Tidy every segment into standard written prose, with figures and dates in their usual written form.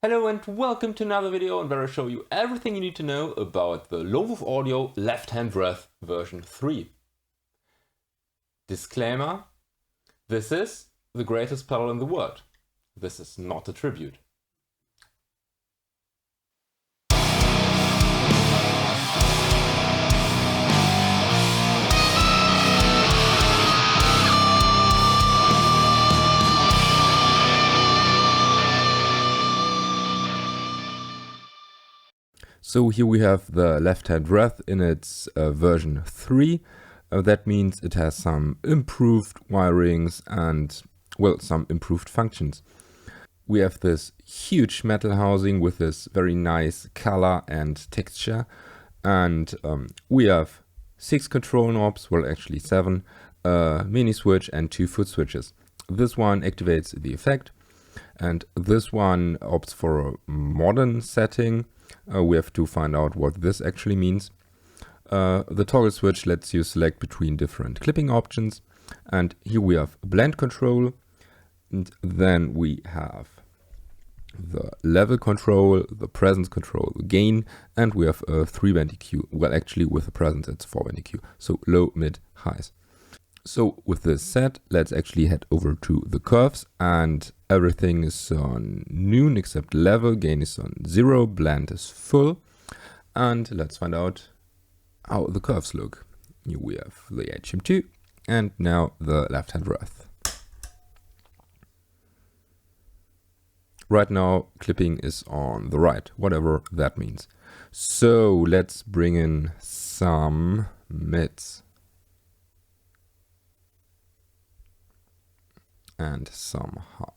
Hello and welcome to another video where I show you everything you need to know about the Lone Wolf Audio Left Hand Breath version 3. Disclaimer: this is the greatest pedal in the world. This is not a tribute. So here we have the Left Hand Breath in its version 3. That means it has some improved wirings and, well, some improved functions. We have this huge metal housing with this very nice color and texture. And we have 6 control knobs, well actually 7, mini switch and 2 foot switches. This one activates the effect and this one opts for a modern setting. We have to find out what this actually means. The toggle switch lets you select between different clipping options. And here we have blend control. And then we have the level control, the presence control, the gain, and we have a 3-band EQ. Well, actually with the presence it's 4-band EQ. So low, mid, highs. So with this set, let's actually head over to the curves, and everything is on noon except level, gain is on 0, blend is full. And let's find out how the curves look. Here we have the Hm-2 and now the Left Hand Breath. Right now clipping is on the right, whatever that means. So let's bring in some mids. And somehow,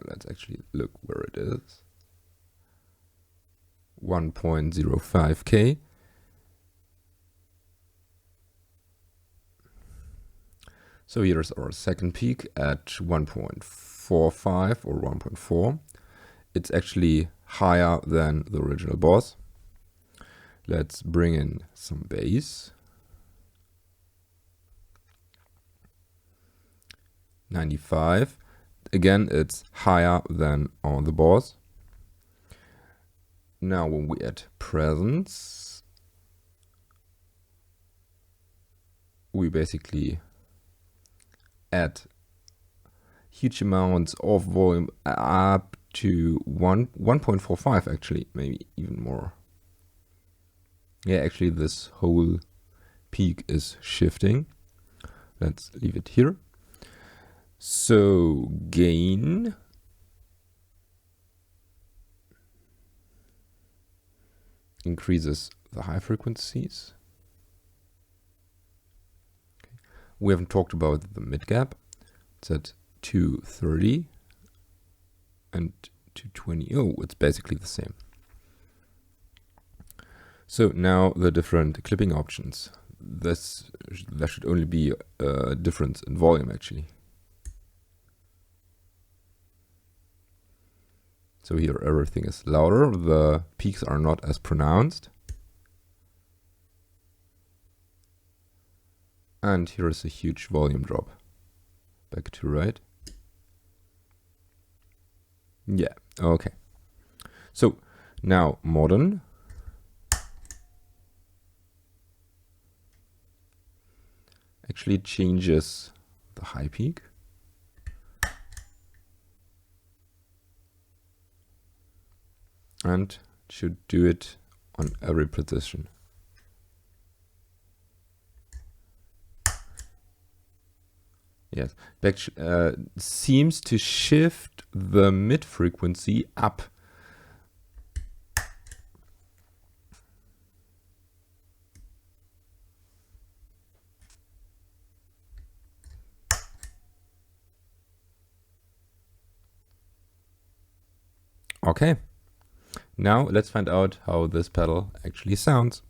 let's actually look where it is. 1.05K. So here's our second peak at 1.45 or 1.4. It's actually higher than the original boss. Let's bring in some bass. 95. Again, it's higher than on the boss. Now when we add presence, we basically add huge amounts of volume up to 1.45 actually, maybe even more. Yeah, actually this whole peak is shifting. Let's leave it here. So gain increases the high frequencies. Okay. We haven't talked about the mid gap. It's at 230 and 220. Oh, it's basically the same. So now the different clipping options. There should only be a difference in volume actually. So here everything is louder, the peaks are not as pronounced. And here is a huge volume drop. Back to right. Yeah, okay. So now modern. Actually changes the high peak. And should do it on every position. Yes, back seems to shift the mid frequency up. Okay. Now let's find out how this pedal actually sounds.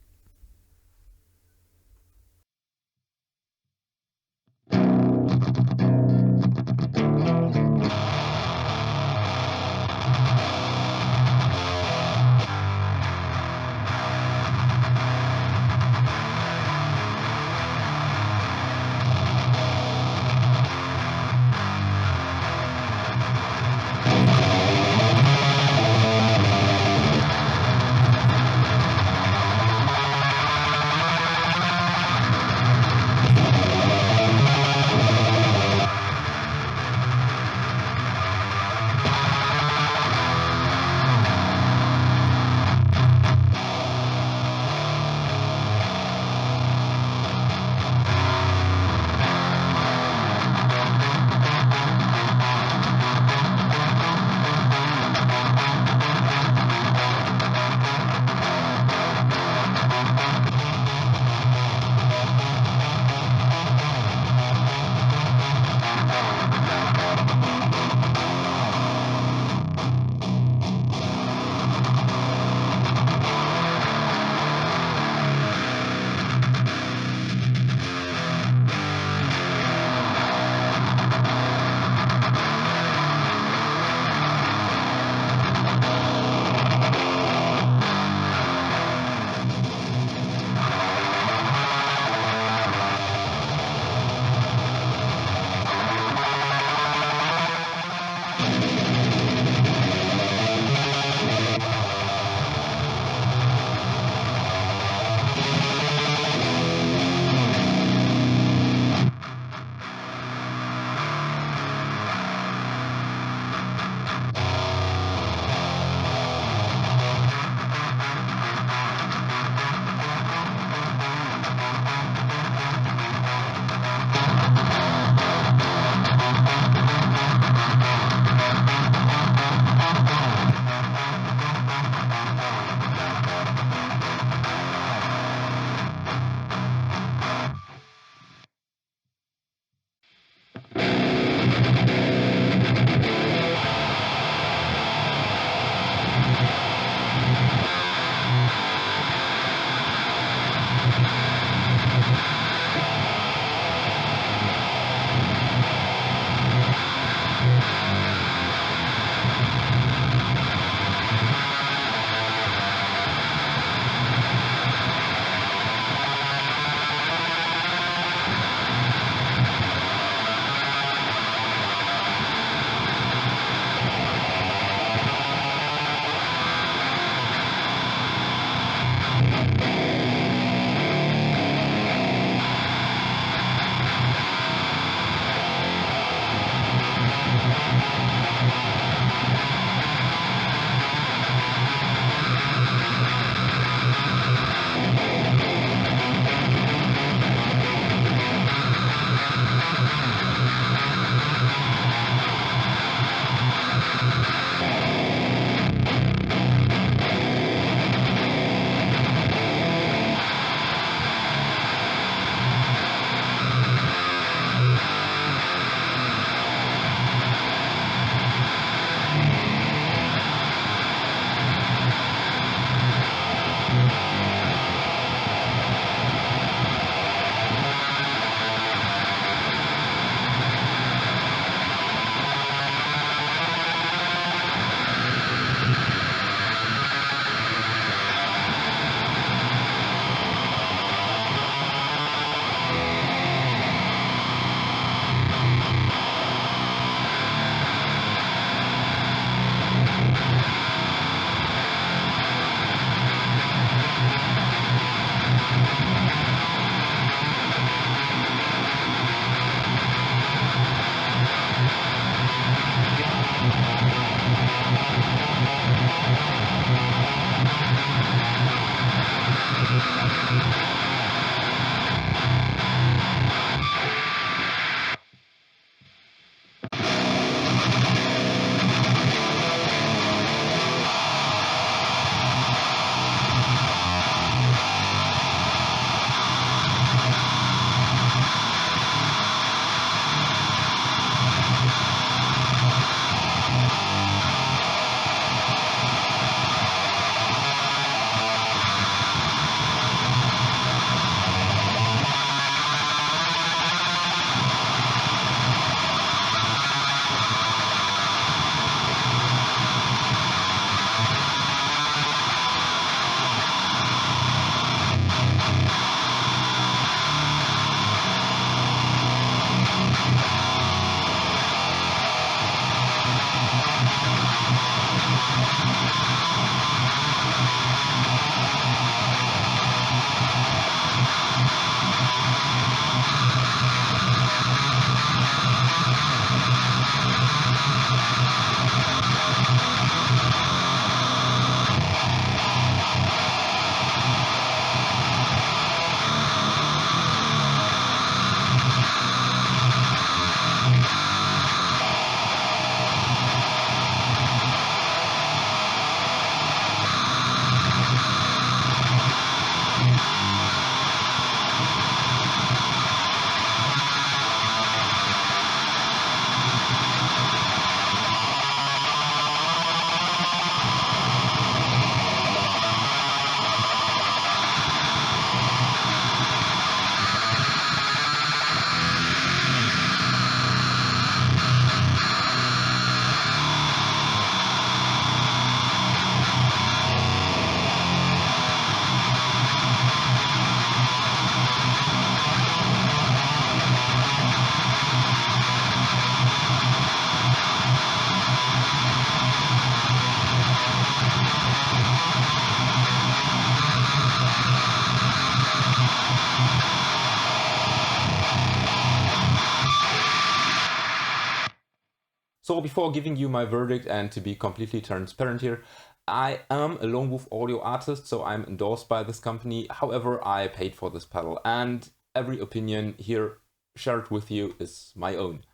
So before giving you my verdict, and to be completely transparent here, I am a Lone Wolf audio artist, so I'm endorsed by this company. However, I paid for this pedal, and every opinion here shared with you is my own.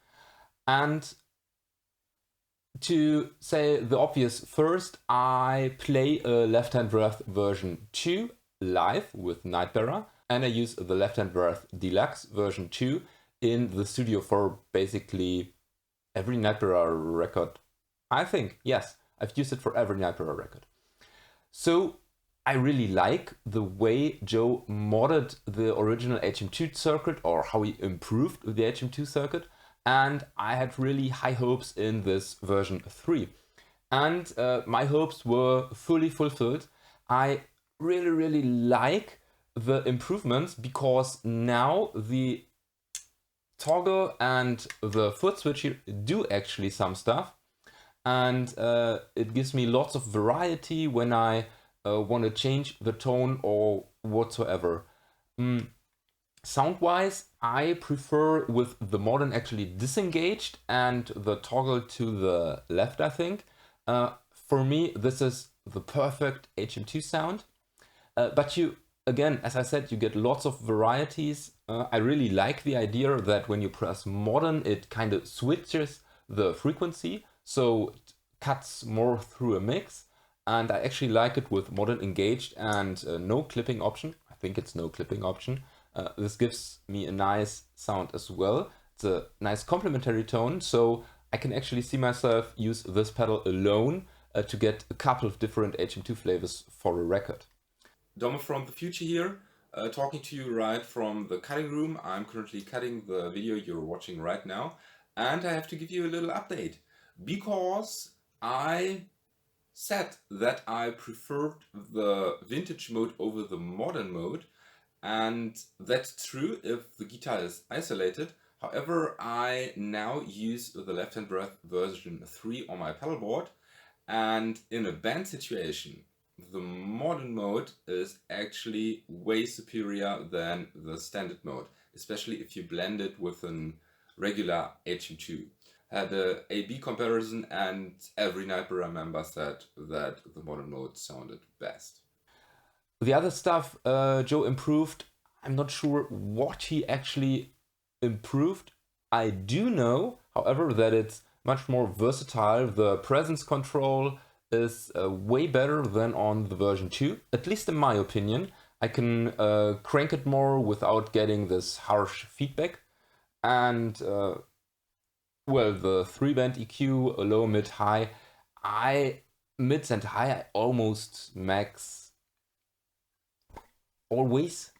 And To say the obvious first, I play a Left Hand Breath version 2 live with Nightbearer, and I use the Left Hand Breath Deluxe version 2 in the studio for basically every Nightbearer record. I think, yes, I've used it for every Nightbearer record. So I really like the way Joe modded the original Hm-2 circuit, or how he improved the Hm-2 circuit, and I had really high hopes in this version 3. And my hopes were fully fulfilled. I really like the improvements, because now the toggle and the foot switch here do actually some stuff, and it gives me lots of variety when I want to change the tone or whatsoever. Sound-wise, I prefer with the modern actually disengaged and the toggle to the left, I think. For me, this is the perfect Hm-2 sound. But you, again, as I said, you get lots of varieties. I really like the idea that when you press modern, it kind of switches the frequency, so it cuts more through a mix. And I actually like it with modern engaged and no clipping option. I think it's no clipping option. This gives me a nice sound as well. It's a nice complementary tone, so I can actually see myself use this pedal alone to get a couple of different Hm-2 flavors for a record. Domo from the future here, talking to you right from the cutting room. I'm currently cutting the video you're watching right now, and I have to give you a little update, because I said that I preferred the vintage mode over the modern mode, and that's true if the guitar is isolated. However, I now use the Left Hand Breath version 3 on my pedal board, and in a band situation, the modern mode is actually way superior than the standard mode, especially if you blend it with a regular Hm-2. Had a A/B comparison, and every Nightbearer member said that the modern mode sounded best. The other stuff Joe improved, I'm not sure what he actually improved. I do know, however, that it's much more versatile. The presence control is way better than on the version 2, at least in my opinion. I can crank it more without getting this harsh feedback. And well, the 3-band EQ, low, mid, high, mids and high, I almost max always.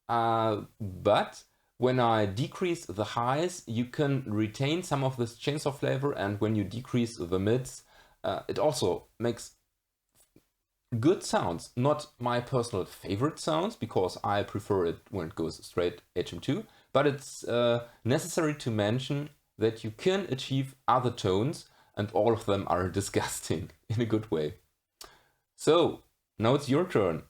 But when I decrease the highs, you can retain some of this chainsaw flavor, and when you decrease the mids, it also makes good sounds. Not my personal favorite sounds, because I prefer it when it goes straight Hm-2, but it's necessary to mention that you can achieve other tones, and all of them are disgusting in a good way. So, now it's your turn.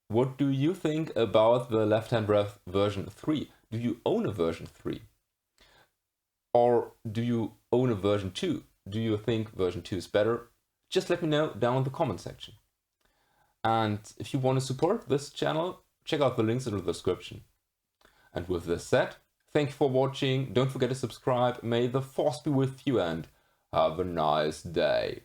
What do you think about the Left Hand Breath version 3? Do you own a version 3? Or do you own a version 2? Do you think version 2 is better? Just let me know down in the comment section. And if you want to support this channel, check out the links in the description. And with this said, thank you for watching. Don't forget to subscribe. May the force be with you, and have a nice day.